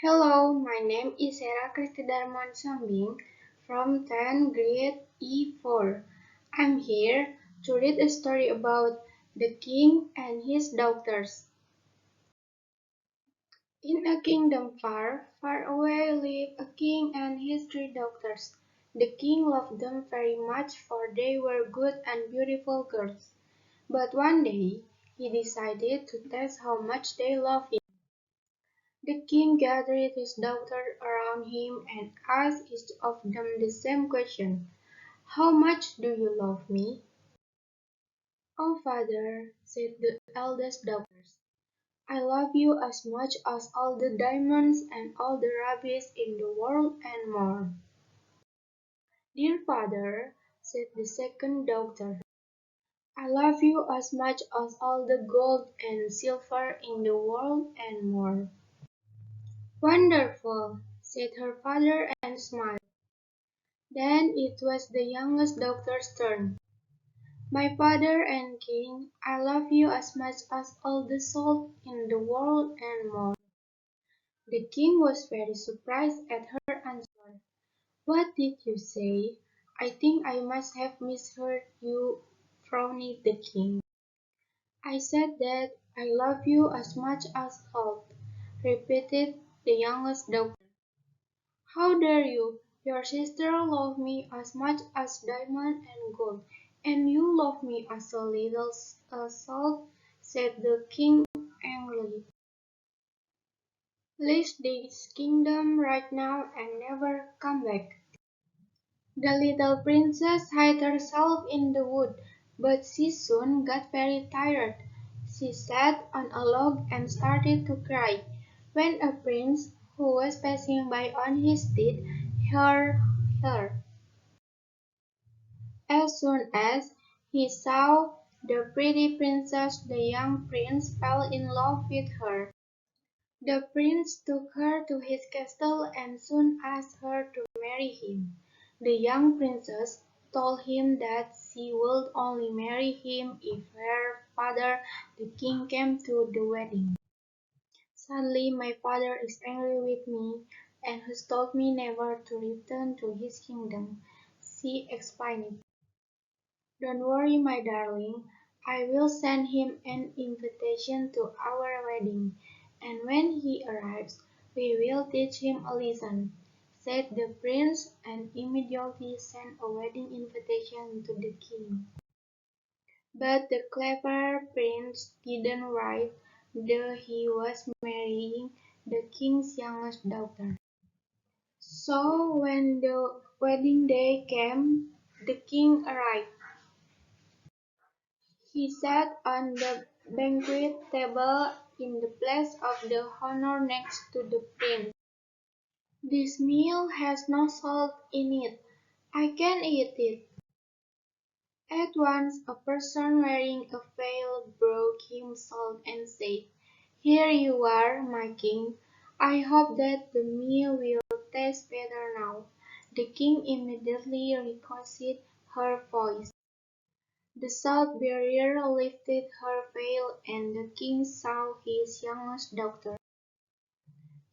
Hello, my name is Sera Kristy Darmawan Sihombing from 10th grade E4. I'm here to read a story about the king and his daughters. In a kingdom far, far away lived a king and his three daughters. The king loved them very much, for they were good and beautiful girls. But one day, he decided to test how much they loved him. The king gathered his daughters around him and asked each of them the same question. How much do you love me? Oh, father, said the eldest daughters, I love you as much as all the diamonds and all the rubies in the world and more. Dear father, said the second daughter, I love you as much as all the gold and silver in the world and more. Wonderful, said her father and smiled. Then it was the youngest daughter's turn. My father and king, I love you as much as all the salt in the world and more. The king was very surprised at her answer. What did you say? I think I must have misheard you, frowned the king. I said that I love you as much as salt, repeated the youngest daughter. How dare you? Your sister loved me as much as diamond and gold, and you love me as a little salt, said the king angrily. Leave this kingdom right now and never come back. The little princess hid herself in the wood, but she soon got very tired. She sat on a log and started to cry. When a prince who was passing by on his steed heard her, as soon as he saw the pretty princess, the young prince fell in love with her. The prince took her to his castle and soon asked her to marry him. The young princess told him that she would only marry him if her father, the king, came to the wedding. Sadly, my father is angry with me and has told me never to return to his kingdom, she explained. Don't worry, my darling. I will send him an invitation to our wedding, and when he arrives, we will teach him a lesson, said the prince, and immediately sent a wedding invitation to the king. But the clever prince didn't write that he was marrying the king's youngest daughter. So when the wedding day came, the king arrived. He sat on the banquet table in the place of the honor next to the prince. This meal has no salt in it. I can eat it. At once a person wearing a veil brought him salt and said, Here you are, my king. I hope that the meal will taste better now. The king immediately requested her voice. The salt bearer lifted her veil, and the king saw his youngest daughter.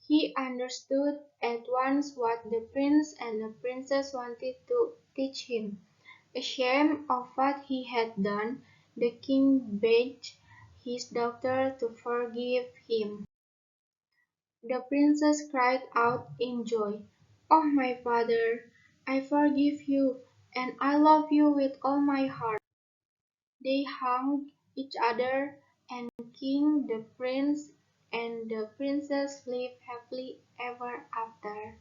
He understood at once what the prince and the princess wanted to teach him. Ashamed of what he had done, the king begged his daughter to forgive him. The princess cried out in joy, "Oh, my father, I forgive you, and I love you with all my heart." They hugged each other, and king, the prince, and the princess lived happily ever after.